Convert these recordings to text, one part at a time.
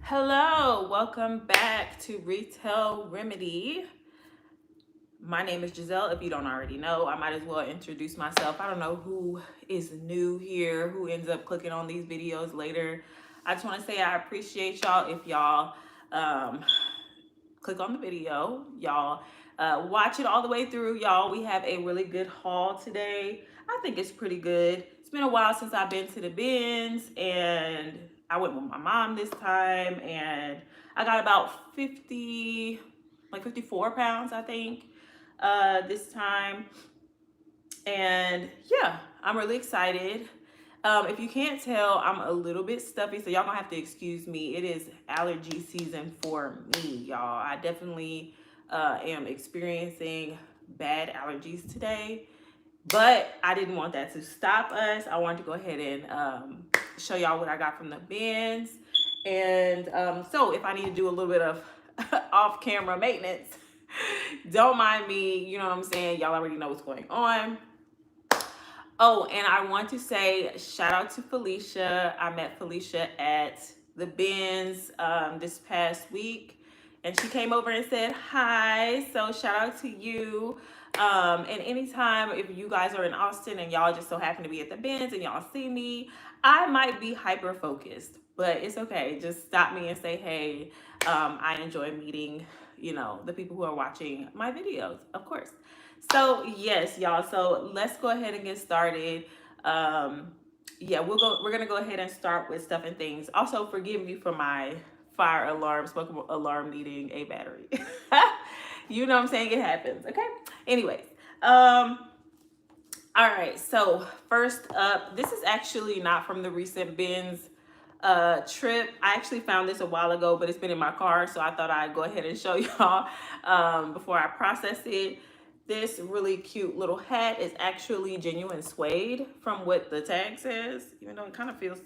Hello, welcome back to Retail Remedy. My name is Giselle. If you don't already know, I might as well introduce myself. I don't know who is new here, who ends up clicking on these videos later. I just want to say I appreciate y'all if y'all click on the video. Y'all watch it all the way through. Y'all, we have a really good haul today. I think it's pretty good. It's been a while since I've been to the BINZ, and I went with my mom this time, and I got about 50, like 54 pounds, I think, this time. And yeah, I'm really excited. If you can't tell, I'm a little bit stuffy, so y'all gonna have to excuse me. It is allergy season for me, y'all. I definitely am experiencing bad allergies today, but I didn't want that to stop us. I wanted to go ahead and show y'all what I got from the bins. And so if I need to do a little bit of off-camera maintenance, don't mind me. You know what I'm saying? Y'all already know what's going on. Oh, and I want to say shout out to Felicia. I met Felicia at the BINZ this past week, and she came over and said hi. So shout out to you. And anytime if you guys are in Austin and y'all just so happen to be at the BINZ and y'all see me, I might be hyper focused, but it's okay. Just stop me and say hey. I enjoy meeting, the people who are watching my videos, of course. So yes, y'all. So let's go ahead and get started. Yeah, we're gonna go ahead and start with stuff and things. Also, forgive me for my fire alarm, smoke alarm needing a battery. You know what I'm saying? It happens. Okay. Anyways, all right. So first up, this is actually not from the recent BINZ trip. I actually found this a while ago, but it's been in my car, so I thought I'd go ahead and show y'all before I process it. This really cute little hat is actually genuine suede from what the tag says, even though it kind of feels,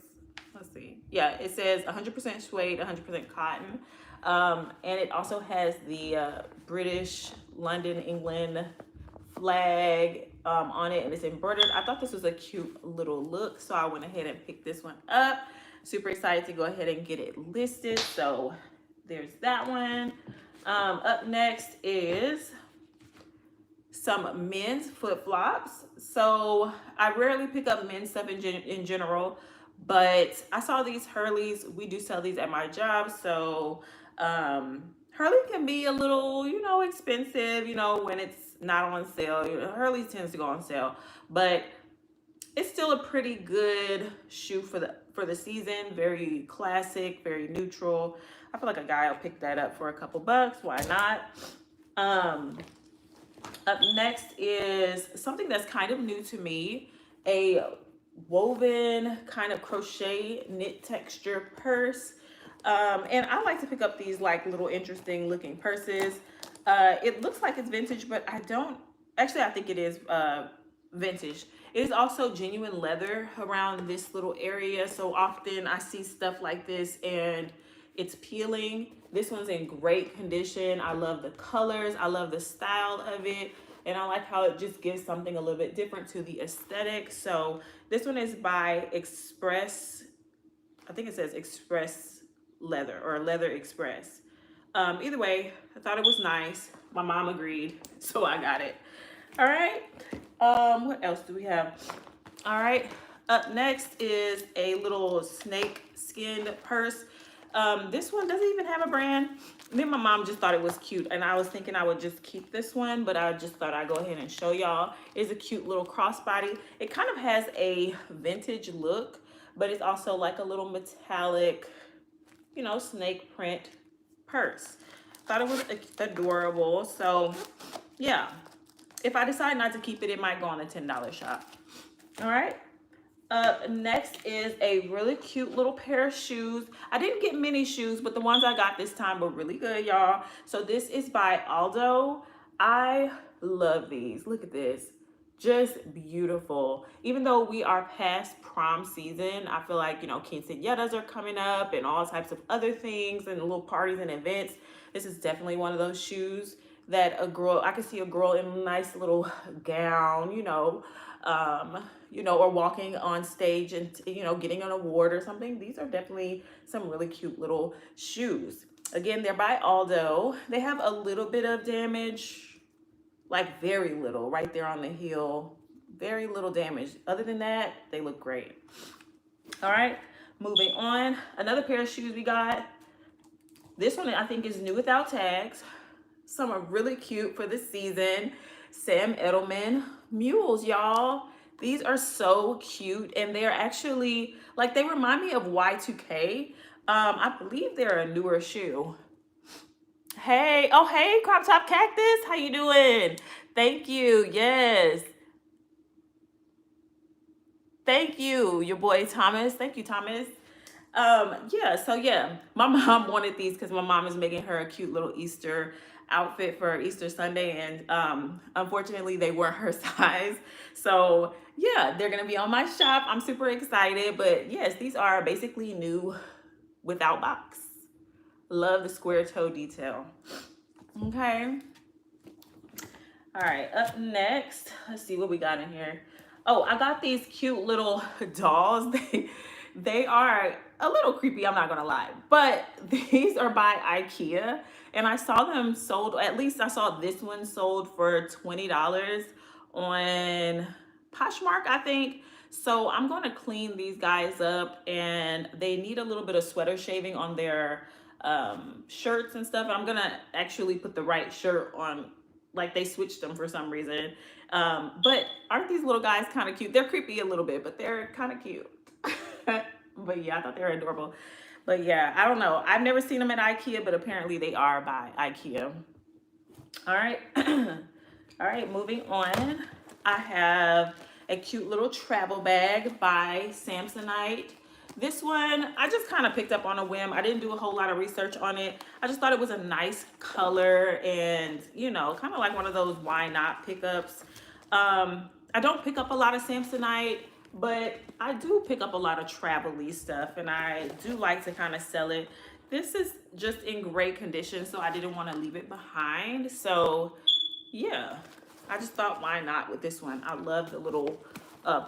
let's see. Yeah, it says 100% suede, 100% cotton. And it also has the British, London, England flag on it, and it's embroidered. I thought this was a cute little look, so I went ahead and picked this one up. Super excited to go ahead and get it listed. So there's that one. Up next is some men's flip-flops. So I rarely pick up men's stuff in general, but I saw these Hurleys. We do sell these at my job. So Hurley can be a little, expensive, when it's not on sale. Hurley tends to go on sale, but it's still a pretty good shoe for the season. Very classic, very neutral. I feel like a guy will pick that up for a couple bucks. Why not? Up next is something that's kind of new to me, a woven kind of crochet knit texture purse. And I like to pick up these like little interesting looking purses. It looks like it's vintage, but I don't, actually I think it is vintage. It is also genuine leather around this little area. So often I see stuff like this and it's peeling. This one's in great condition. I love the colors. I love the style of it. And I like how it just gives something a little bit different to the aesthetic. So this one is by Express. I think it says Express Leather or Leather Express. Either way, I thought it was nice. My mom agreed, so I got it. All right. What else do we have? All right. Up next is a little snake skin purse. This one doesn't even have a brand. Me and my mom just thought it was cute, and I was thinking I would just keep this one, but I just thought I'd go ahead and show y'all. It's a cute little crossbody. It kind of has a vintage look, but it's also like a little metallic, snake print purse. Thought it was adorable. So yeah, if I decide not to keep it, it might go on the $10 shop. All right. Next is a really cute little pair of shoes. I didn't get many shoes, but the ones I got this time were really good, y'all. So this is by Aldo. I love these. Look at this. Just beautiful. Even though we are past prom season, I feel like, quinceañeras are coming up and all types of other things and little parties and events. This is definitely one of those shoes. that a girl, I could see a girl in a nice little gown, or walking on stage and, getting an award or something. These are definitely some really cute little shoes. Again, they're by Aldo. They have a little bit of damage, like very little, right there on the heel. Very little damage. Other than that, they look great. All right, moving on. Another pair of shoes we got. This one I think is new without tags. Some are really cute for the season. Sam Edelman mules, y'all. These are so cute, and they're actually, like, they remind me of Y2K. I believe they're a newer shoe. Hey, oh hey, Crop Top Cactus, how you doing? Thank you, yes. Thank you, your boy Thomas. Thank you, Thomas. Yeah, my mom wanted these because my mom is making her a cute little Easter outfit for Easter Sunday, and unfortunately they weren't her size. So yeah, they're gonna be on my shop. I'm super excited, but yes, these are basically new without box. Love the square toe detail. Okay. All right, up next, let's see what we got in here. Oh, I got these cute little dolls. They are a little creepy, I'm not gonna lie, but these are by IKEA, and I saw them sold, at least I saw this one sold for $20 on Poshmark, I think. So I'm gonna clean these guys up, and they need a little bit of sweater shaving on their shirts and stuff. I'm gonna actually put the right shirt on, like they switched them for some reason. But aren't these little guys kind of cute? They're creepy a little bit, but they're kind of cute. But yeah, I thought they were adorable. But yeah, I don't know. I've never seen them at IKEA, but apparently they are by IKEA. All right. All right, moving on. I have a cute little travel bag by Samsonite. This one, I just kind of picked up on a whim. I didn't do a whole lot of research on it. I just thought it was a nice color and, kind of like one of those why not pickups. I don't pick up a lot of Samsonite, but I do pick up a lot of travel-y stuff, and I do like to kind of sell it. This is just in great condition, so I didn't want to leave it behind. So yeah, I just thought why not with this one. I love the little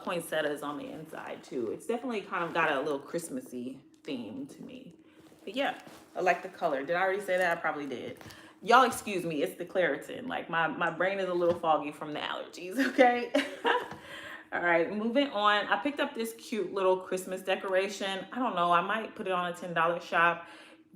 poinsettias on the inside too. It's definitely kind of got a little Christmassy theme to me. But yeah, I like the color. Did I already say that? I probably did. Y'all excuse me, it's the Claritin. Like my brain is a little foggy from the allergies, okay? All right, moving on. I picked up this cute little Christmas decoration. I don't know, I might put it on a $10 shop.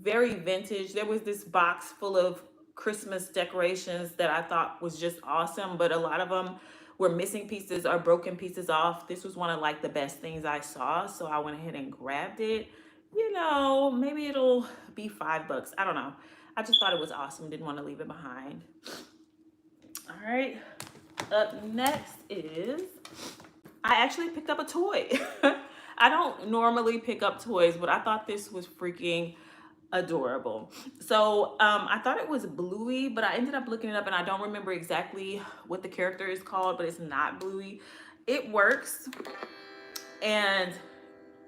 Very vintage. There was this box full of Christmas decorations that I thought was just awesome, but a lot of them were missing pieces or broken pieces off. This was one of like the best things I saw, so I went ahead and grabbed it. Maybe it'll be $5. I don't know. I just thought it was awesome. Didn't want to leave it behind. All right. Up next is, I actually picked up a toy. I don't normally pick up toys, but I thought this was freaking adorable. So I thought it was Bluey, but I ended up looking it up and I don't remember exactly what the character is called, but it's not Bluey. It works, and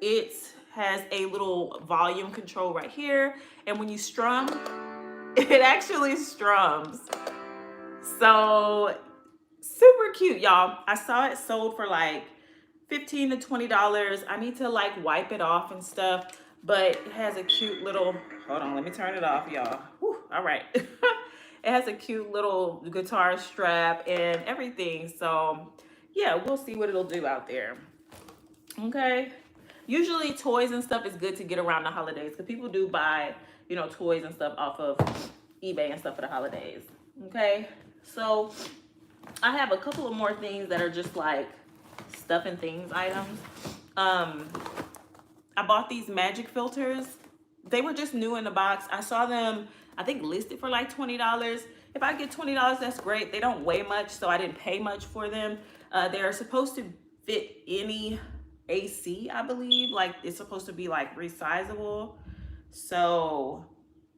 it has a little volume control right here, and when you strum, it actually strums. So super cute, y'all. I saw it sold for like $15 to $20. I need to like wipe it off and stuff, but it has a cute little, hold on, let me turn it off, y'all. Whew, all right. It has a cute little guitar strap and everything. So yeah, we'll see what it'll do out there. Okay. Usually toys and stuff is good to get around the holidays, because people do buy, toys and stuff off of eBay and stuff for the holidays. Okay. So I have a couple of more things that are just like stuff and things items. I bought these magic filters. They were just new in the box. I saw them, I think, listed for like $20. If I get $20, that's great. They don't weigh much, so I didn't pay much for them. They're supposed to fit any AC, I believe. Like, it's supposed to be like resizable. So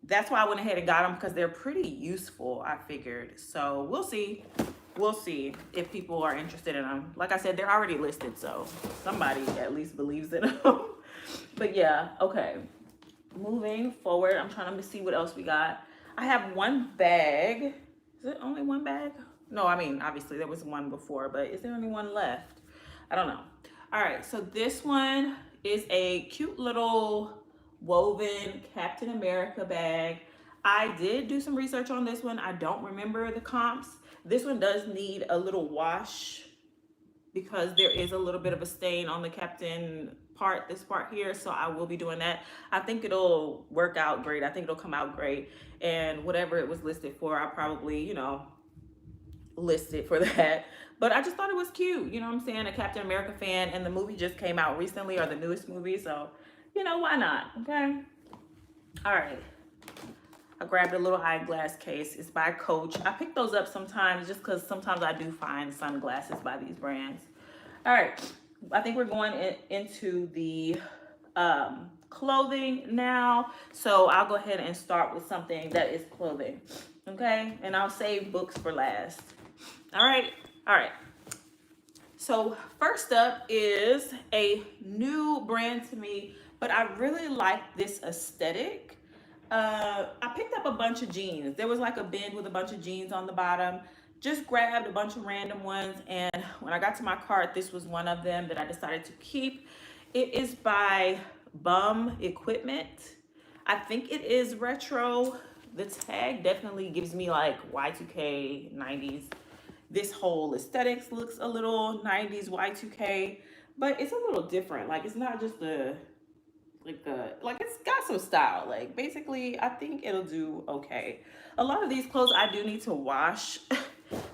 that's why I went ahead and got them, because they're pretty useful, I figured. So we'll see. We'll see if people are interested in them. Like I said, they're already listed, so somebody at least believes in them. But yeah, okay. Moving forward, I'm trying to see what else we got. I have one bag. Is it only one bag? No, I mean, obviously there was one before, but is there only one left? I don't know. All right, so this one is a cute little woven Captain America bag. I did do some research on this one. I don't remember the comps. This one does need a little wash because there is a little bit of a stain on the Captain part, this part here. So I will be doing that. I think it'll work out great. I think it'll come out great. And whatever it was listed for, I'll probably, list it for that. But I just thought it was cute. You know what I'm saying? A Captain America fan, and the movie just came out recently, or the newest movie. So, why not? Okay. All right. I grabbed a little eyeglass case. It's by Coach. I pick those up sometimes just because sometimes I do find sunglasses by these brands. All right. I think we're going into the clothing now. So I'll go ahead and start with something that is clothing. Okay. And I'll save books for last. All right. All right. So first up is a new brand to me, but I really like this aesthetic. I picked up a bunch of jeans. There was like a bin with a bunch of jeans on the bottom. Just grabbed a bunch of random ones, and when I got to my cart, this was one of them that I decided to keep. It is by Bum Equipment. I think it is retro. The tag definitely gives me like Y2K, 90s. This whole aesthetics looks a little 90s Y2K, but it's a little different. Like, it's not just like it's got some style. Like, basically, I think it'll do okay. A lot of these clothes I do need to wash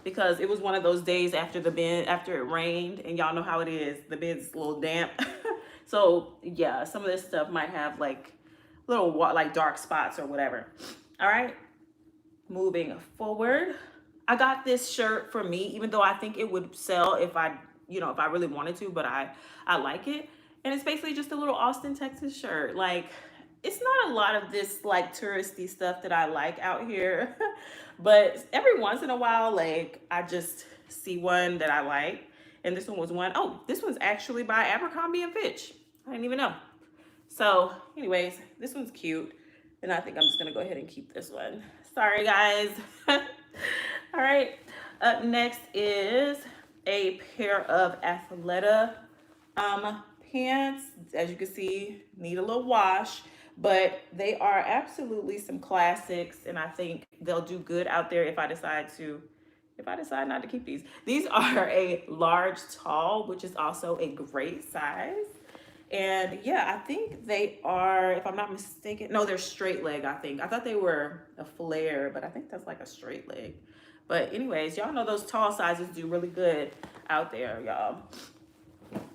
because it was one of those days after after it rained, and y'all know how it is. The bin's a little damp. So yeah, some of this stuff might have like little like dark spots or whatever. All right, moving forward. I got this shirt for me, even though I think it would sell if I really wanted to, but I like it. And it's basically just a little Austin, Texas shirt. Like, it's not a lot of this like touristy stuff that I like out here, but every once in a while, like, I just see one that I like. And this one was one. Oh, this one's actually by Abercrombie and Fitch. I didn't even know. So anyways, this one's cute. And I think I'm just gonna go ahead and keep this one. Sorry, guys. All right, up next is a pair of Athleta pants. As you can see, need a little wash, but they are absolutely some classics, and I think they'll do good out there if I decide not to keep these. These are a large tall, which is also a great size. And yeah, I think they are, if I'm not mistaken, no, they're straight leg, I think. I thought they were a flare, but I think that's like a straight leg. But anyways, y'all know those tall sizes do really good out there, y'all.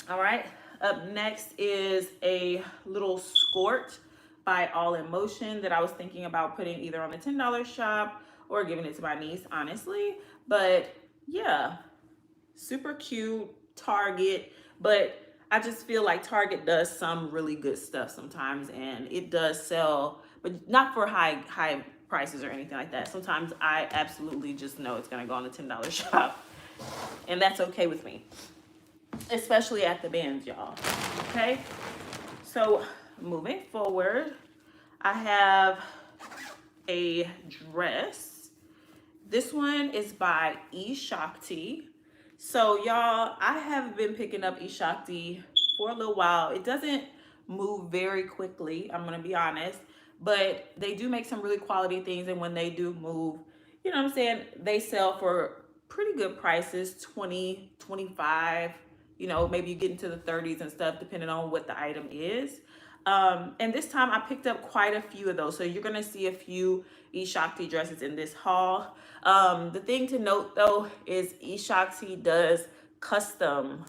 All right, up next is a little skirt by All in Motion that I was thinking about putting either on the $10 shop or giving it to my niece, honestly. But yeah, super cute, Target, but I just feel like Target does some really good stuff sometimes, and it does sell, but not for high prices or anything like that. Sometimes I absolutely just know it's gonna go on the $10 shop, and that's okay with me, especially at the BINZ, y'all. Okay, so moving forward, I have a dress. This one is by E Shakti. So y'all, I have been picking up E Shakti for a little while. It doesn't move very quickly, I'm gonna be honest, but they do make some really quality things, and when they do move, you know what I'm saying, they sell for pretty good prices, 20, 25, maybe you get into the 30s and stuff depending on what the item is. And this time I picked up quite a few of those, so you're gonna see a few E Shakti dresses in this haul. The thing to note though is E Shakti does custom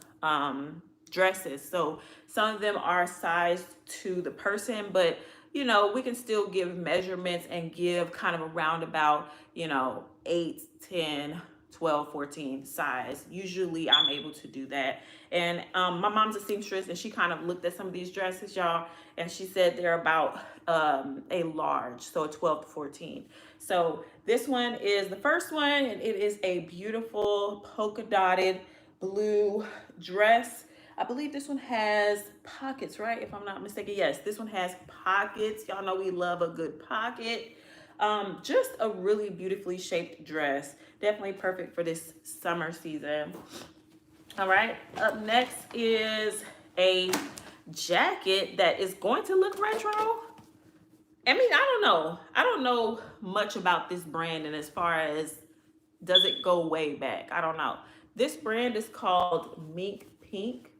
dresses, so some of them are sized to the person, but we can still give measurements and give kind of a roundabout 8, 10, 12, 14 size. Usually I'm able to do that. And my mom's a seamstress, and she kind of looked at some of these dresses, y'all, and she said they're about a large, so a 12 to 14. So this one is the first one, and it is a beautiful polka dotted blue dress. I believe this one has pockets, right? If I'm not mistaken. Yes, this one has pockets. Y'all know we love a good pocket. Just a really beautifully shaped dress. Definitely perfect for this summer season. All right, up next is a jacket that is going to look retro. I mean, I don't know. I don't know much about this brand, and as far as does it go way back, I don't know. This brand is called Mink Pink,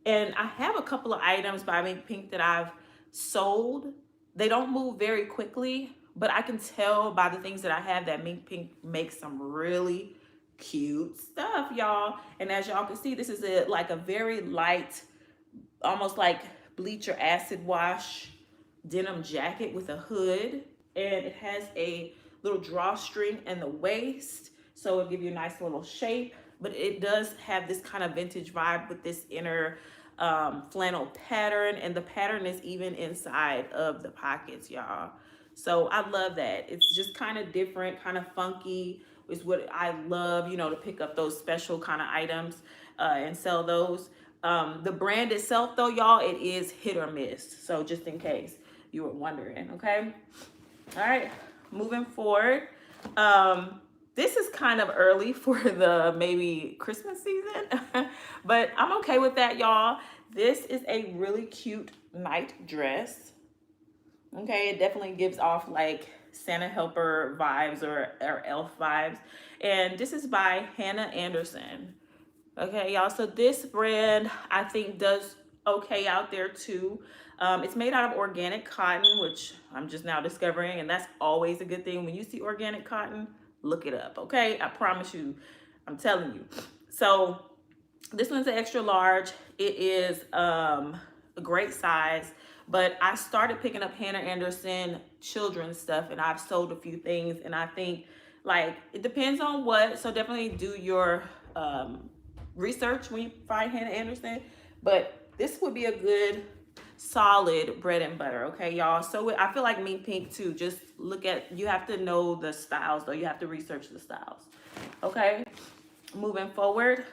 and I have a couple of items by Mink Pink that I've sold. They don't move very quickly, but I can tell by the things that I have that Mink Pink makes some really cute stuff, y'all. And as y'all can see, this is like a very light, almost like bleach or acid wash denim jacket with a hood, and it has a little drawstring in the waist, so it'll give you a nice little shape. But it does have this kind of vintage vibe with this inner flannel pattern, and the pattern is even inside of the pockets, y'all. So I love that. It's just kind of different, kind of funky. Is what I love, you know, to pick up those special kind of items and sell those. The brand itself, though, y'all, it is hit or miss. So just in case you were wondering, okay? All right, moving forward. This is kind of early for the maybe Christmas season, but I'm okay with that, y'all. This is a really cute night dress. Okay, it definitely gives off like Santa helper vibes or elf vibes. And this is by Hannah Anderson. Okay, y'all, so this brand I think does okay out there too. It's made out of organic cotton, which I'm just now discovering, and that's always a good thing. When you see organic cotton, look it up, okay? I promise you, I'm telling you. So this one's an extra large. It is a great size, but I started picking up Hannah Anderson children's stuff, and I've sold a few things, and I think like it depends on what, so definitely do your research when you find Hannah Anderson, but this would be a good solid bread and butter, okay, y'all? So I feel like Mink Pink too, just look at, you have to know the styles though, you have to research the styles, okay? Moving forward,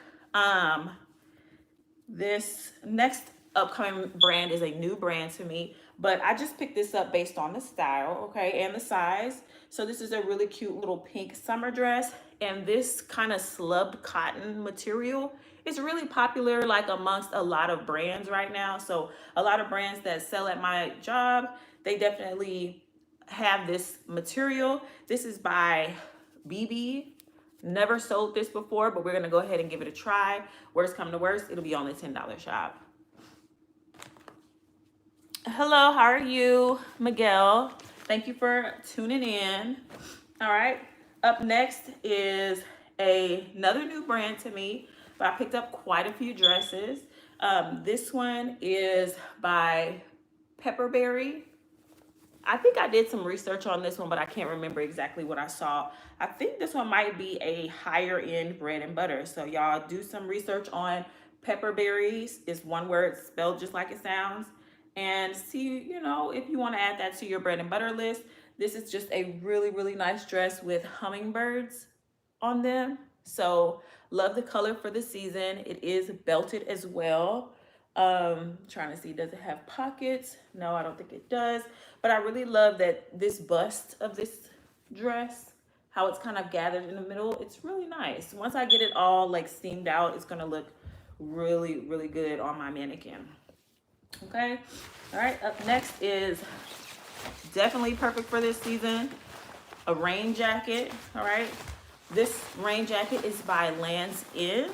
this next upcoming brand is a new brand to me, but I just picked this up based on the style, okay, and the size. So this is a really cute little pink summer dress, and this kind of slubbed cotton material is really popular like amongst a lot of brands right now. So a lot of brands that sell at my job, they definitely have this material. This is by BB. Never sold this before, but we're gonna go ahead and give it a try. Worst come to worst, it'll be on the $10 shop. Hello, how are you, Miguel? Thank you for tuning in. All right, up next is another new brand to me, but I picked up quite a few dresses. This one is by Pepperberry. I think I did some research on this one, but I can't remember exactly what I saw. I think this one might be a higher end bread and butter. So y'all do some research on Pepperberries. It's one word spelled just like it sounds. And see, you know, if you want to add that to your bread and butter list. This is just a really, really nice dress with hummingbirds on them. So love the color for the season. It is belted as well. Trying to see, does it have pockets? No, I don't think it does. But I really love that this bust of this dress, how it's kind of gathered in the middle. It's really nice. Once I get it all like steamed out, it's gonna look really, really good on my mannequin. Okay, all right, up next is definitely perfect for this season, a rain jacket. All right, this rain jacket is by Land's End.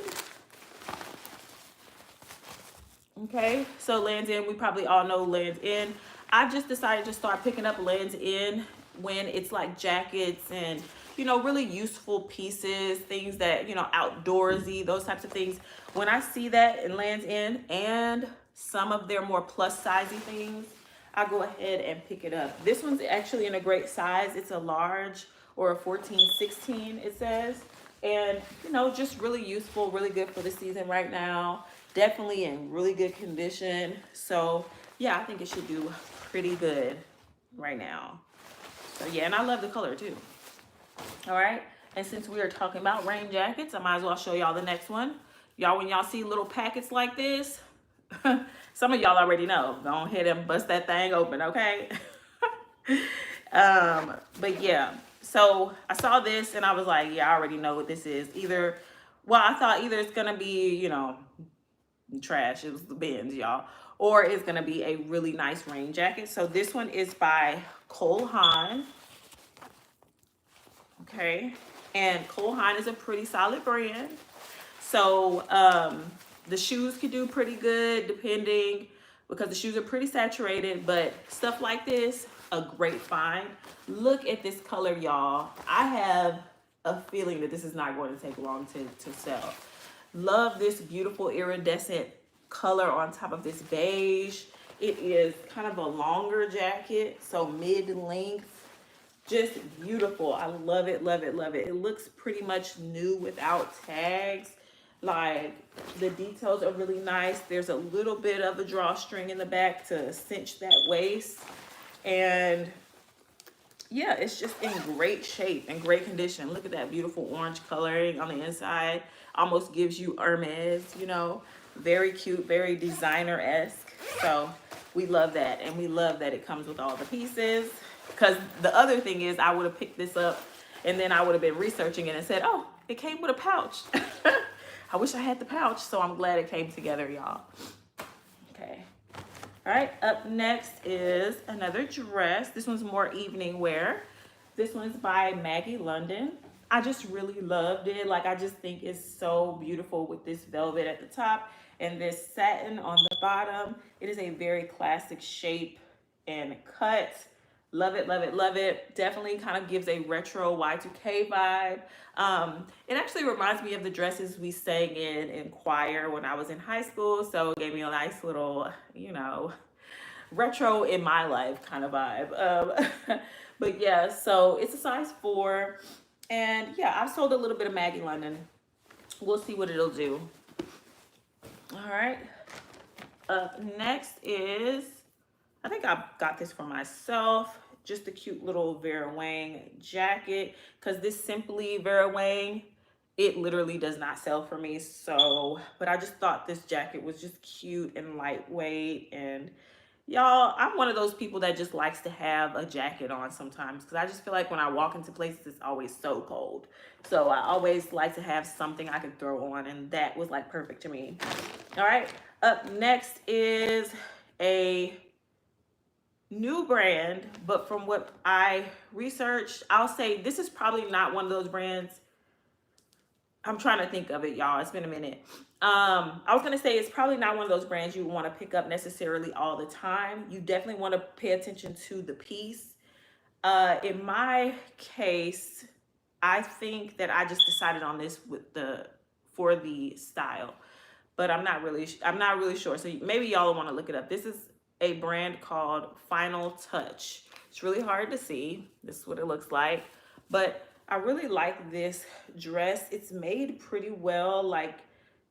Okay, so Land's End, we probably all know Land's End. I've just decided to start picking up Land's End when it's like jackets and, you know, really useful pieces, things that, you know, outdoorsy, those types of things. When I see that in Land's End and some of their more plus sizey things, I go ahead and pick it up. This one's actually in a great size. It's a large, or a 14-16 it says. And, you know, just really useful, really good for the season right now. Definitely in really good condition. So yeah, I think it should do pretty good right now. So yeah, and I love the color too. All right, and since we are talking about rain jackets, I might as well show y'all the next one. Y'all, when y'all see little packets like this, some of y'all already know, go ahead and bust that thing open, okay? But yeah, so I saw this and I was like, yeah, I already know what this is. Well, I thought either it's gonna be, trash. It was the BINZ, y'all, or it's gonna be a really nice rain jacket. So this one is by Cole Haan. Okay, and Cole Haan is a pretty solid brand. So the shoes could do pretty good depending, because the shoes are pretty saturated, but stuff like this, a great find. Look at this color, y'all. I have a feeling that this is not going to take long to sell. Love this beautiful iridescent color on top of this beige. It is kind of a longer jacket, so mid-length. Just beautiful. I love it, love it, love it. It looks pretty much new without tags. Like, the details are really nice. There's a little bit of a drawstring in the back to cinch that waist. And yeah, it's just in great shape and great condition. Look at that beautiful orange coloring on the inside. Almost gives you Hermes, Very cute, very designer-esque. So we love that. And we love that it comes with all the pieces. Because the other thing is, I would have picked this up and then I would have been researching it and said, oh, it came with a pouch. I wish I had the pouch, so I'm glad it came together, y'all. Okay. All right, up next is another dress. This one's more evening wear. This one's by Maggie London. I just really loved it. Like, I just think it's so beautiful with this velvet at the top and this satin on the bottom. It is a very classic shape and cut. Love it, love it, love it. Definitely kind of gives a retro Y2K vibe. It actually reminds me of the dresses we sang in choir when I was in high school. So it gave me a nice little, retro in my life kind of vibe. But yeah, so it's a size 4. And yeah, I've sold a little bit of Maggie London. We'll see what it'll do. All right. Up next is, I think I got this for myself. Just a cute little Vera Wang jacket. Because this Simply Vera Wang, it literally does not sell for me. So, but I just thought this jacket was just cute and lightweight. And y'all, I'm one of those people that just likes to have a jacket on sometimes. Because I just feel like when I walk into places, it's always so cold. So I always like to have something I could throw on. And that was like perfect to me. All right. Up next is a new brand, but from what I researched, I'll say this is probably not one of those brands. I'm trying to think of it, y'all. It's been a minute. I was gonna say it's probably not one of those brands you want to pick up necessarily all the time. You definitely want to pay attention to the piece. In my case, I think that I just decided on this for the style, but I'm not really sure. So maybe y'all want to look it up. This is a brand called Final Touch. It's really hard to see. This is what it looks like, but I really like this dress. It's made pretty well, like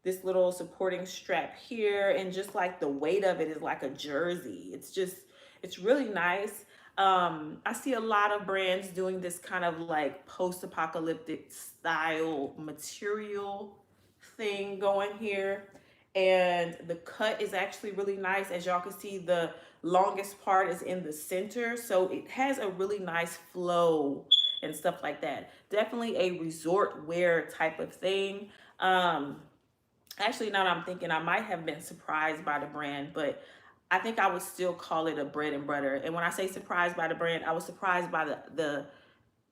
this little supporting strap here, and just like the weight of it is like a jersey. It's really nice. I see a lot of brands doing this kind of like post-apocalyptic style material thing going here. And the cut is actually really nice. As y'all can see, the longest part is in the center. So it has a really nice flow and stuff like that. Definitely a resort wear type of thing. Actually, now that I'm thinking, I might have been surprised by the brand, but I think I would still call it a bread and butter. And when I say surprised by the brand, I was surprised by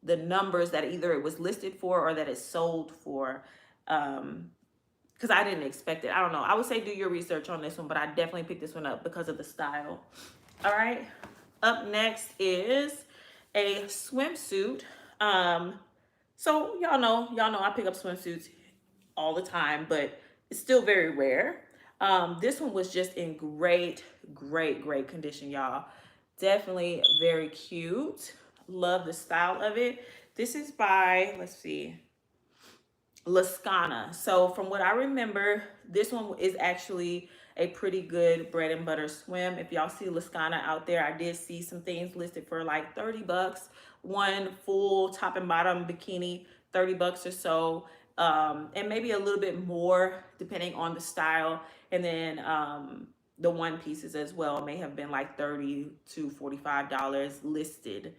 the numbers that either it was listed for or that it sold for. Because I didn't expect it. I don't know. I would say do your research on this one, but I definitely picked this one up because of the style. All right. Up next is a swimsuit. So y'all know I pick up swimsuits all the time, but it's still very rare. This one was just in great condition, y'all. Definitely very cute. Love the style of it. This is by, let's see, Lascana. So from what I remember, this one is actually a pretty good bread and butter swim. If y'all see Lascana out there, I did see some things listed for like 30 bucks. One full top and bottom bikini, 30 bucks or so. And maybe a little bit more depending on the style. And then the one pieces as well may have been like $30 to $45 listed.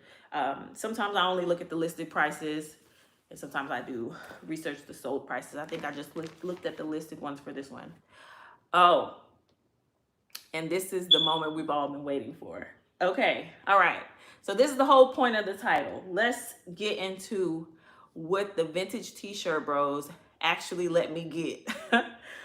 Sometimes I only look at the listed prices, and sometimes I do research the sold prices. I think I just looked at the listed ones for this one. Oh, and this is the moment we've all been waiting for. Okay, all right. So this is the whole point of the title. Let's get into what the vintage t-shirt bros actually let me get,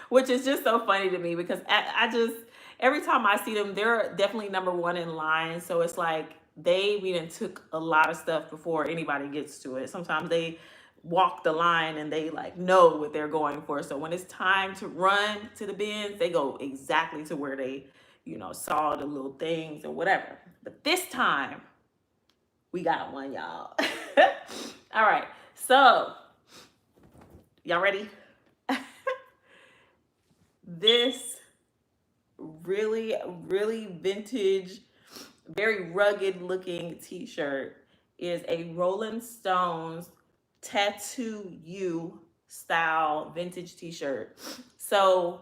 which is just so funny to me because I just, every time I see them, they're definitely number one in line. So it's like we done took a lot of stuff before anybody gets to it. Sometimes they walk the line and they like know what they're going for. So when it's time to run to the bins, they go exactly to where they, saw the little things or whatever. But this time we got one, y'all. All right. So y'all ready? This really, really vintage, very rugged looking t-shirt is a Rolling Stones Tattoo You style vintage t-shirt. So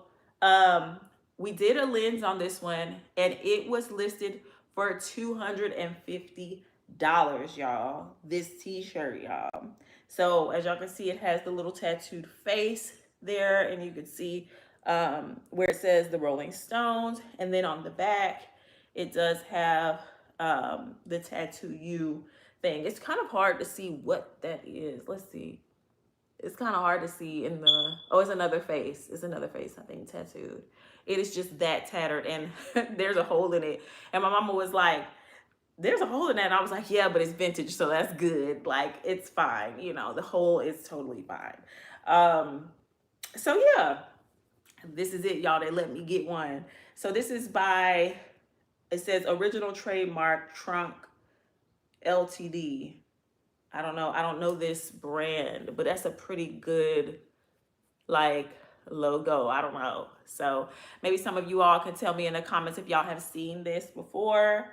we did a lens on this one and it was listed for $250, y'all. This t-shirt, y'all. So as y'all can see, it has the little tattooed face there, and you can see where it says the Rolling Stones, and then on the back it does have the Tattoo You thing. It's kind of hard to see what that is. Let's see. It's kind of hard to see in the, oh, it's another face. It's another face, I think, tattooed. It is just that tattered, and there's a hole in it. And my mama was like, there's a hole in that. And I was like, yeah, but it's vintage, so that's good. Like, it's fine. The hole is totally fine. So yeah, this is it, y'all. They let me get one. So this is by, it says original trademark Trunk Ltd. I don't know this brand, but that's a pretty good like logo. I don't know. So maybe some of you all can tell me in the comments if y'all have seen this before.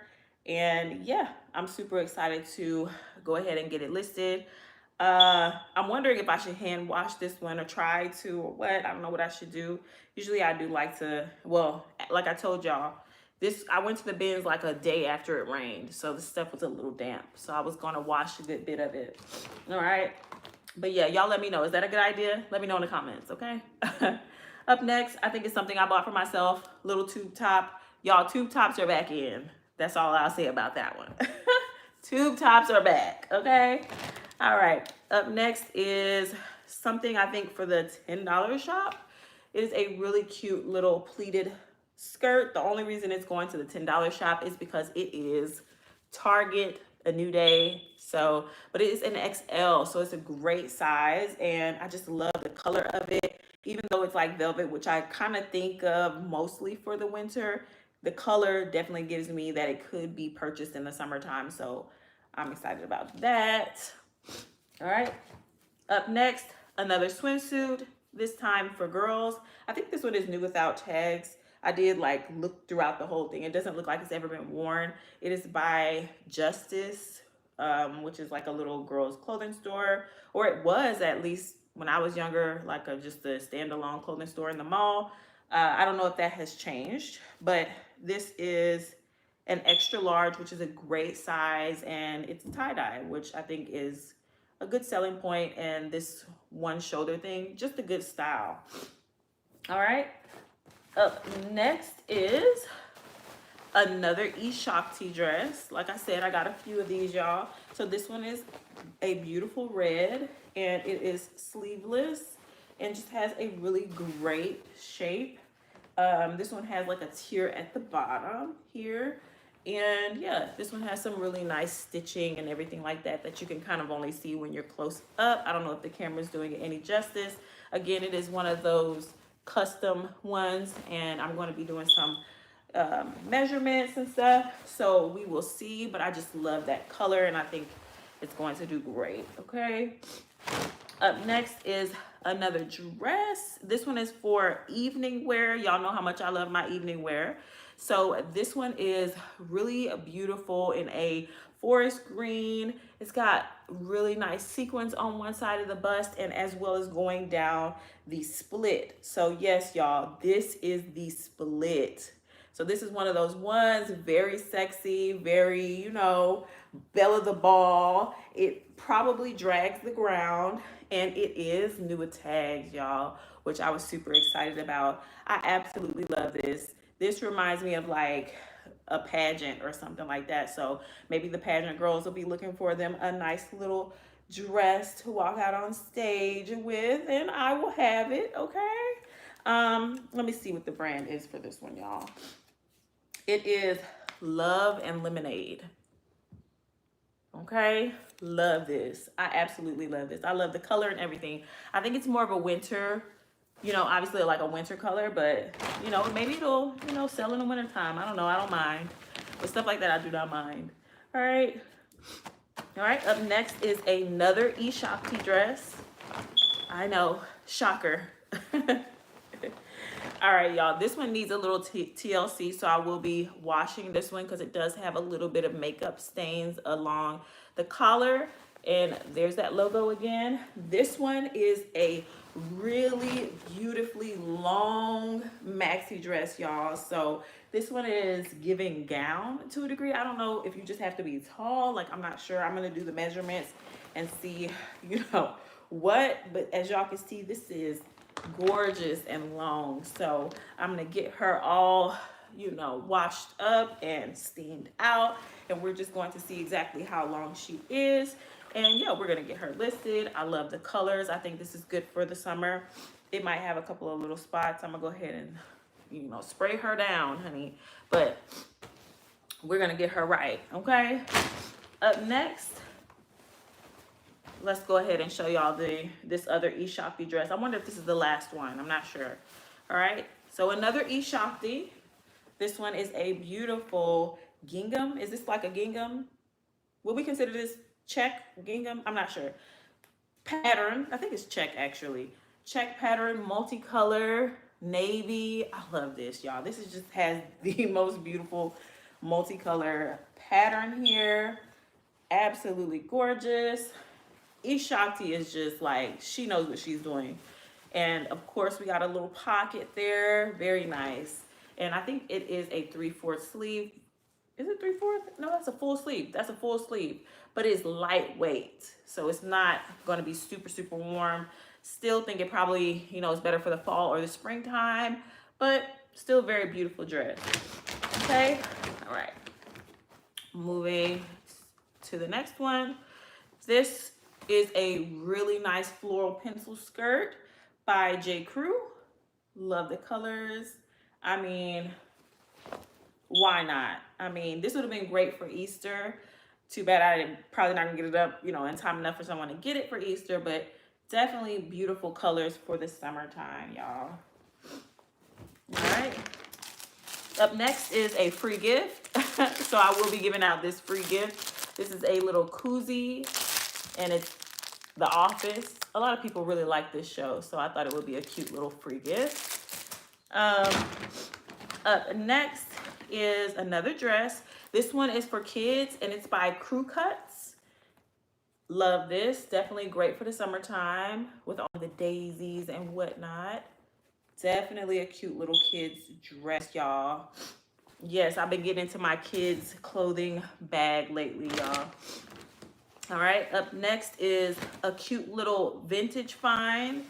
And yeah, I'm super excited to go ahead and get it listed. I'm wondering if I should hand wash this one or try to, or what. I don't know what I should do. Usually I do like to, well, like I told y'all, I went to the bins like a day after it rained, so the stuff was a little damp. So I was gonna wash a good bit of it. All right. But yeah, y'all let me know. Is that a good idea? Let me know in the comments, okay? Up next, I think it's something I bought for myself. Little tube top. Y'all, tube tops are back in. That's all I'll say about that one. Tube tops are back, okay? All right. Up next is something I think for the $10 shop. It is a really cute little pleated skirt. The only reason it's going to the $10 shop is because it is Target, a new day. So, but it is an XL, so it's a great size, and I just love the color of it. Even though it's like velvet, which I kind of think of mostly for the winter, the color definitely gives me that it could be purchased in the summertime. So I'm excited about that. All right. Up next, another swimsuit, this time for girls. I think this one is new without tags. I did like look throughout the whole thing. It doesn't look like it's ever been worn. It is by Justice, which is like a little girls clothing store, or it was at least when I was younger, like just a standalone clothing store in the mall. I don't know if that has changed, but this is an extra large, which is a great size, and it's tie-dye, which I think is a good selling point, and this one shoulder thing, just a good style. All right. Up next is another Shakti dress. Like I said, I got a few of these, y'all. So this one is a beautiful red, and it is sleeveless and just has a really great shape. This one has like a tier at the bottom here. And yeah, this one has some really nice stitching and everything like that that you can kind of only see when you're close up. I don't know if the camera's doing it any justice. Again, it is one of those custom ones, and I'm going to be doing some measurements and stuff, so we will see. But I just love that color, and I think it's going to do great. Okay. Up next is another dress. This one is for evening wear. Y'all know how much I love my evening wear. So this one is really beautiful in a forest green. It's got really nice sequins on one side of the bust, and as well as going down the split. So yes, y'all, this is the split. So this is one of those ones, very sexy, very, belle of the ball. It probably drags the ground, and it is new with tags, y'all, which I was super excited about. I absolutely love this. This reminds me of like a pageant or something like that. So maybe the pageant girls will be looking for them a nice little dress to walk out on stage with, and I will have it, okay? Let me see what the brand is for this one, y'all. It is Love and Lemonade. Okay, love this. I absolutely love this. I love the color and everything. I think it's more of a winter, obviously like a winter color, but maybe it'll, sell in the winter time. I don't know. I don't mind. But stuff like that, I do not mind. All right. All right. Up next is another Shakti dress. I know. Shocker. All right, y'all. This one needs a little TLC, so I will be washing this one because it does have a little bit of makeup stains along the collar. And there's that logo again. This one is a really beautifully long maxi dress, y'all. So this one is giving gown to a degree. I don't know if you just have to be tall. Like, I'm not sure. I'm going to do the measurements and see, what. But as y'all can see, this is gorgeous and long. So I'm gonna get her all washed up and steamed out, and we're just going to see exactly how long she is. And yeah, we're gonna get her listed. I love the colors. I think this is good for the summer. It might have a couple of little spots. I'm gonna go ahead and spray her down, honey, but we're gonna get her right. Okay, up next, let's go ahead and show y'all this other Shakti dress. I wonder if this is the last one. I'm not sure. All right. So another Shakti. This one is a beautiful gingham. Is this like a gingham? Would we consider this check gingham? I'm not sure. Pattern. I think it's check actually. Check pattern, multicolor, navy. I love this, y'all. This is just has the most beautiful multicolor pattern here. Absolutely gorgeous. Shakti is just like, she knows what she's doing. And of course we got a little pocket there, very nice. And I think it is a 3/4 sleeve. Is it 3/4? No, that's a full sleeve. That's a full sleeve, but it's lightweight. So it's not gonna be super, super warm. Still think it probably, is better for the fall or the springtime, but still very beautiful dress. Okay, all right. Moving to the next one. This is a really nice floral pencil skirt by J. Crew. Love the colors. I mean, why not? I mean, this would have been great for Easter. Too bad I probably not gonna get it up, in time enough for someone to get it for Easter, but definitely beautiful colors for the summertime, y'all. All right. Up next is a free gift. So I will be giving out this free gift. This is a little koozie, and it's The Office. A lot of people really like this show, so I thought it would be a cute little free gift. Up next is another dress. This one is for kids, and it's by Crew Cuts. Love this. Definitely great for the summertime with all the daisies and whatnot. Definitely a cute little kid's dress, y'all. Yes, I've been getting into my kids' clothing bag lately, y'all. All right, up next is a cute little vintage find.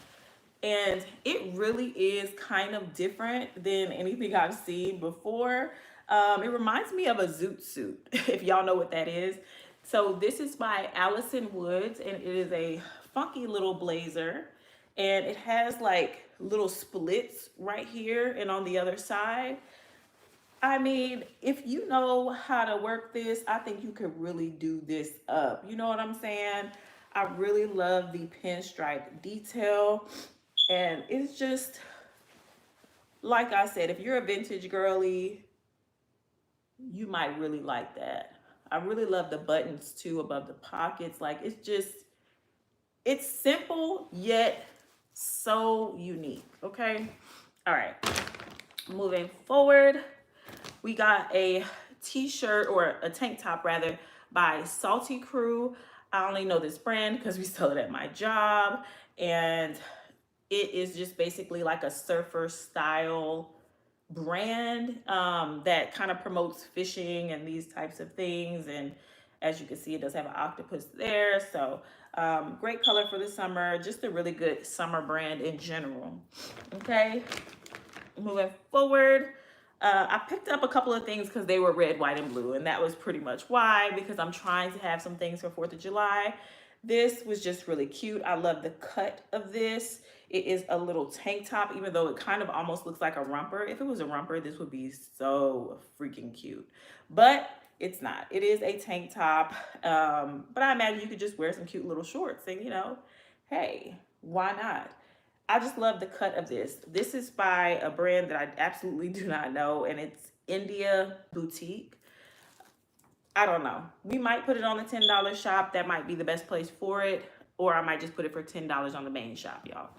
And it really is kind of different than anything I've seen before. It reminds me of a zoot suit, if y'all know what that is. So this is by Allison Woods, and it is a funky little blazer. And it has like little splits right here and on the other side. I mean, if you know how to work this, I think you could really do this up. You know what I'm saying? I really love the pinstripe detail. And it's just, like I said, if you're a vintage girly, you might really like that. I really love the buttons too above the pockets. Like, it's simple, yet so unique, okay? All right, moving forward, we got a t-shirt, or a tank top rather, by Salty Crew. I only know this brand because we sell it at my job, and it is just basically like a surfer style brand that kind of promotes fishing and these types of things. And as you can see, it does have an octopus there. So great color for the summer. Just a really good summer brand in general. Okay, moving forward. I picked up a couple of things because they were red, white, and blue, and that was pretty much why, because I'm trying to have some things for 4th of July. This was just really cute. I love the cut of this. It is a little tank top, even though it kind of almost looks like a romper. If it was a romper, this would be so freaking cute. But it's not. It is a tank top. But I imagine you could just wear some cute little shorts and, hey, why not? I just love the cut of this. This is by a brand that I absolutely do not know, and it's India Boutique. I don't know. We might put it on the $10 shop. That might be the best place for it. Or I might just put it for $10 on the main shop, y'all.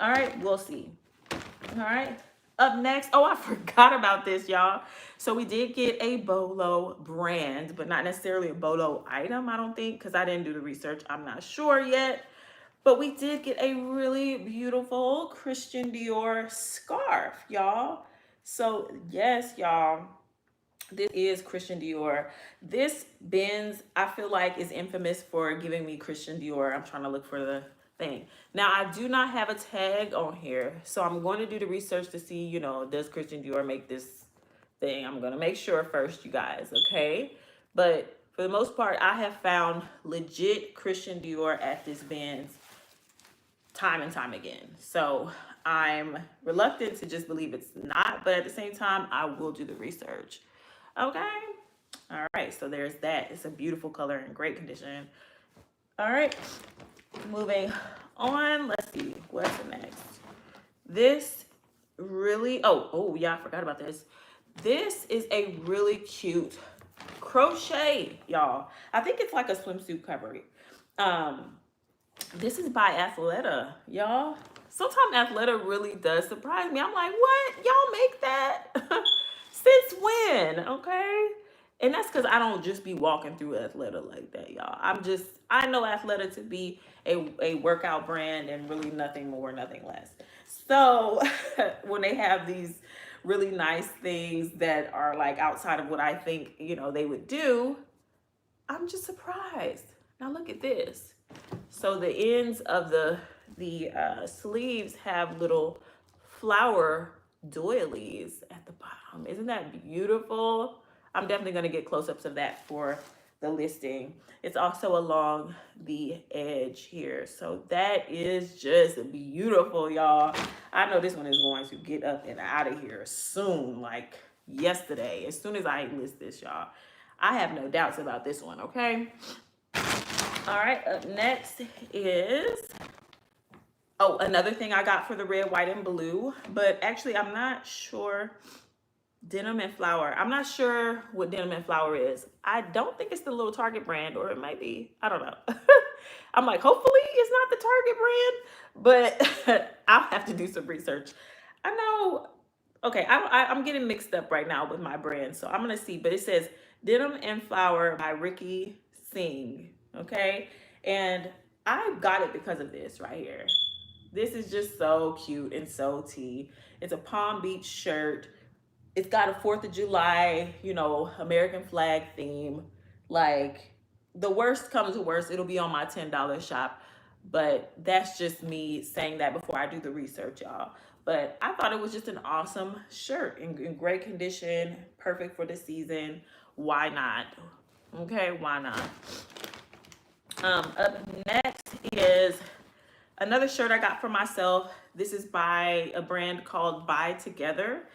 All right, we'll see. All right. Up next, oh, I forgot about this, y'all. So we did get a Bolo brand, but not necessarily a Bolo item, I don't think, because I didn't do the research. I'm not sure yet. But we did get a really beautiful Christian Dior scarf, y'all. So yes, y'all, this is Christian Dior. This BINZ, I feel like, is infamous for giving me Christian Dior. I'm trying to look for the thing. Now, I do not have a tag on here, so I'm going to do the research to see, does Christian Dior make this thing? I'm going to make sure first, you guys, okay? But for the most part, I have found legit Christian Dior at this BINZ time and time again. So I'm reluctant to just believe it's not, but at the same time, I will do the research. Okay. All right. So there's that. It's a beautiful color in great condition. All right. Moving on. Let's see. What's next? This really, oh yeah, I forgot about this. This is a really cute crochet, y'all. I think it's like a swimsuit cover. This is by Athleta, y'all. Sometimes Athleta really does surprise me. I'm like, what? Y'all make that? Since when? Okay. And that's because I don't just be walking through Athleta like that, y'all. I know Athleta to be a workout brand and really nothing more, nothing less. So when they have these really nice things that are like outside of what I think, they would do, I'm just surprised. Now look at this. So the ends of the sleeves have little flower doilies at the bottom. Isn't that beautiful? I'm definitely going to get close-ups of that for the listing. It's also along the edge here. So that is just beautiful, y'all. I know this one is going to get up and out of here soon, like yesterday. As soon as I list this, y'all. I have no doubts about this one, okay? All right, up next is, another thing I got for the red, white, and blue, but actually I'm not sure. Denim and Flower. I'm not sure what Denim and Flower is. I don't think it's the little Target brand, or it might be. I don't know. I'm like, hopefully it's not the Target brand, but I'll have to do some research. I know. Okay, I'm getting mixed up right now with my brand, so I'm gonna see. But it says Denim and Flower by Ricky Singh. Okay, and I got it because of this right here. This is just so cute and so tea. It's a Palm Beach shirt. It's got a 4th of July, American flag theme. Like, the worst comes to worst, it'll be on my $10 shop. But that's just me saying that before I do the research, y'all. But I thought it was just an awesome shirt in great condition, perfect for the season. Why not? Okay, why not? Up next is another shirt I got for myself. This is by a brand called Buy Together.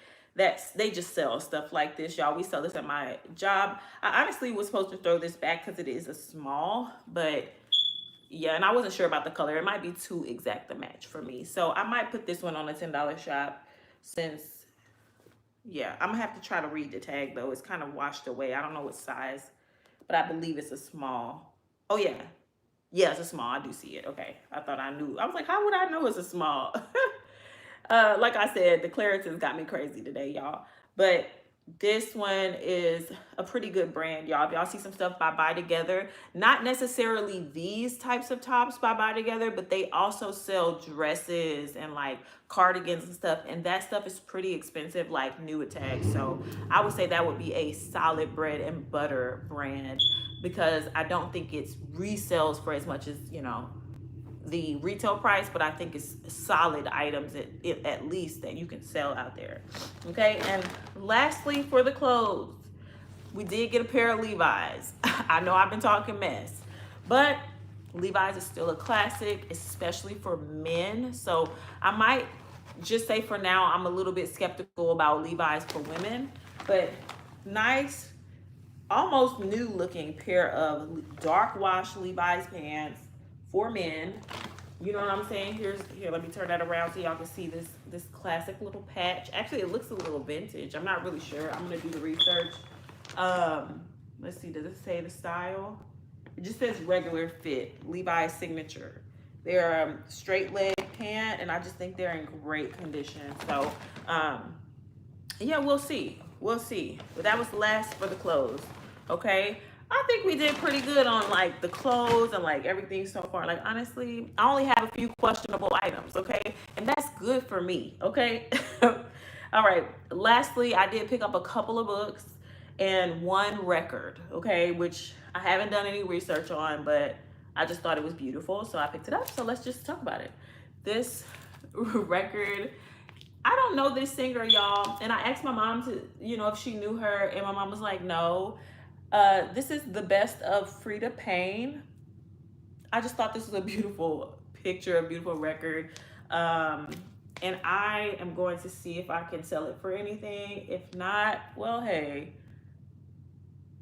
They just sell stuff like this, y'all. We sell this at my job. I honestly was supposed to throw this back because it is a small, but yeah, and I wasn't sure about the color. It might be too exact a match for me. So I might put this one on a $10 shop since, yeah, I'm gonna have to try to read the tag though. It's kind of washed away. I don't know what size, but I believe it's a small. Oh yeah. Yeah, it's a small. I do see it. Okay. I thought I knew. I was like, how would I know it's a small? Like I said, the clearances got me crazy today, y'all. But This one is a pretty good brand, y'all. If y'all see some stuff by Buy Together, not necessarily these types of tops by Buy Together, but they also sell dresses and like cardigans and stuff. And that stuff is pretty expensive, like new attached. So I would say that would be a solid bread and butter brand, because I don't think it's resells for as much as, you know, the retail price, but I think it's solid items at least that you can sell out there. Okay, and lastly, for the clothes, we did get a pair of Levi's. I know I've been talking mess, but Levi's is still a classic, especially for men. So I might just say for now, I'm a little bit skeptical about Levi's for women, but nice, almost new looking pair of dark wash Levi's pants for men. You know what I'm saying? Here, let me turn that around so y'all can see this classic little patch. Actually, it looks a little vintage. I'm not really sure. I'm gonna do the research. Let's see, does it say the style? It just says regular fit, Levi's signature. They're straight leg pant, and I just think they're in great condition. So yeah, we'll see. We'll see. But that was the last for the clothes. Okay. I think we did pretty good on like the clothes and like everything so far. Like honestly, I only have a few questionable items, okay? And that's good for me, okay? All right. Lastly, I did pick up a couple of books and one record, okay, which I haven't done any research on, but I just thought it was beautiful, so I picked it up. So let's just talk about it. This record, I don't know this singer, y'all, and I asked my mom to, you know, if she knew her, and my mom was like, no. This is the best of Frida Payne. I just thought this was a beautiful picture, a beautiful record. And I am going to see if I can sell it for anything. If not, well, hey,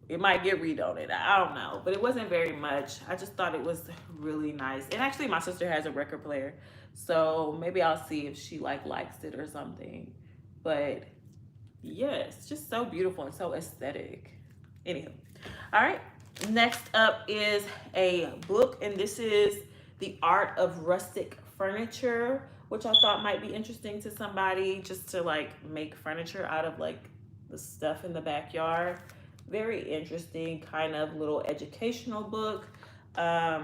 it might get redonated. I don't know, but it wasn't very much. I just thought it was really nice. And actually my sister has a record player, so maybe I'll see if she likes it or something. But yes, just so beautiful and so aesthetic. Anywho, all right, next up is a book, and this is The Art of Rustic Furniture, which I thought might be interesting to somebody, just to like make furniture out of like the stuff in the backyard. Very interesting, kind of little educational book. Yeah,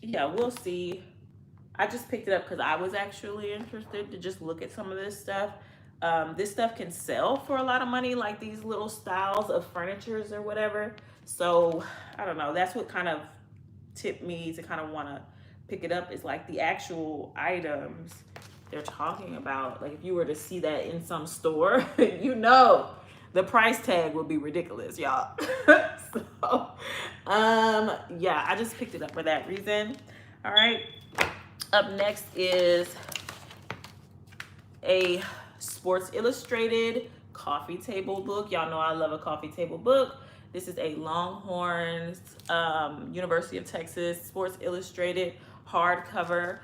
we'll see. I just picked it up because I was actually interested to just look at some of this stuff. This stuff can sell for a lot of money, like these little styles of furnitures or whatever. So I don't know, that's what kind of tipped me to kind of want to pick it up, is like the actual items they're talking about. Like if you were to see that in some store, you know the price tag would be ridiculous, y'all. So yeah, I just picked it up for that reason. All right, up next is a Sports Illustrated coffee table book. Y'all know I love a coffee table book. This is a Longhorns, University of Texas Sports Illustrated hardcover,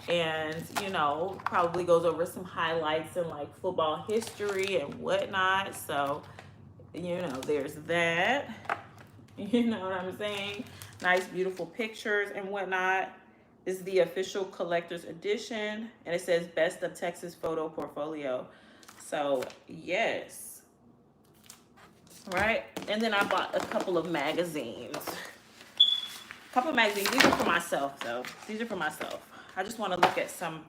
and you know, probably goes over some highlights and like football history and whatnot. So you know, there's that. You know what I'm saying? Nice, beautiful pictures and whatnot. This is the official collector's edition, and it says Best of Texas Photo Portfolio. So yes, right. And then I bought a couple of magazines. These are for myself, though. These are for myself. I just want to look at some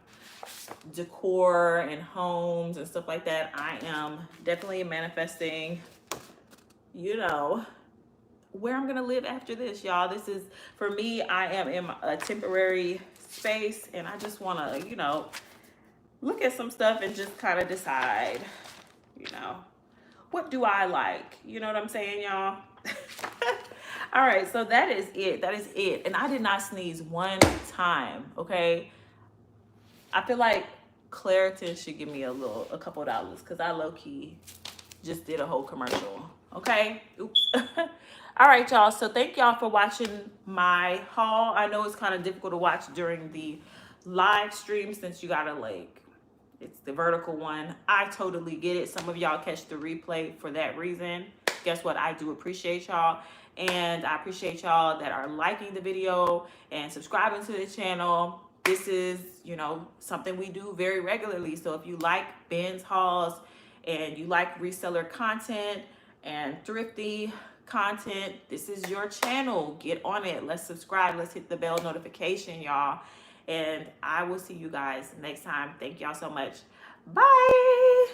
decor and homes and stuff like that. I am definitely manifesting, you know, where I'm gonna live after this, y'all. This is, for me, I am in a temporary space, and I just want to, you know, look at some stuff and just kind of decide, you know, what do I like? You know what I'm saying, y'all? All right, so that is it. That is it. And I did not sneeze one time, okay? I feel like Claritin should give me a couple dollars, because I low-key just did a whole commercial, okay? Oops. All right, y'all. So thank y'all for watching my haul. I know it's kind of difficult to watch during the live stream since you gotta like, it's the vertical one. I totally get it. Some of y'all catch the replay for that reason. Guess what? I do appreciate y'all. And I appreciate y'all that are liking the video and subscribing to the channel. This is, you know, something we do very regularly. So if you like BINZ hauls and you like reseller content and thrifty content, this is your channel. Get on it. Let's subscribe. Let's hit the bell notification, y'all. And I will see you guys next time. Thank y'all so much. Bye.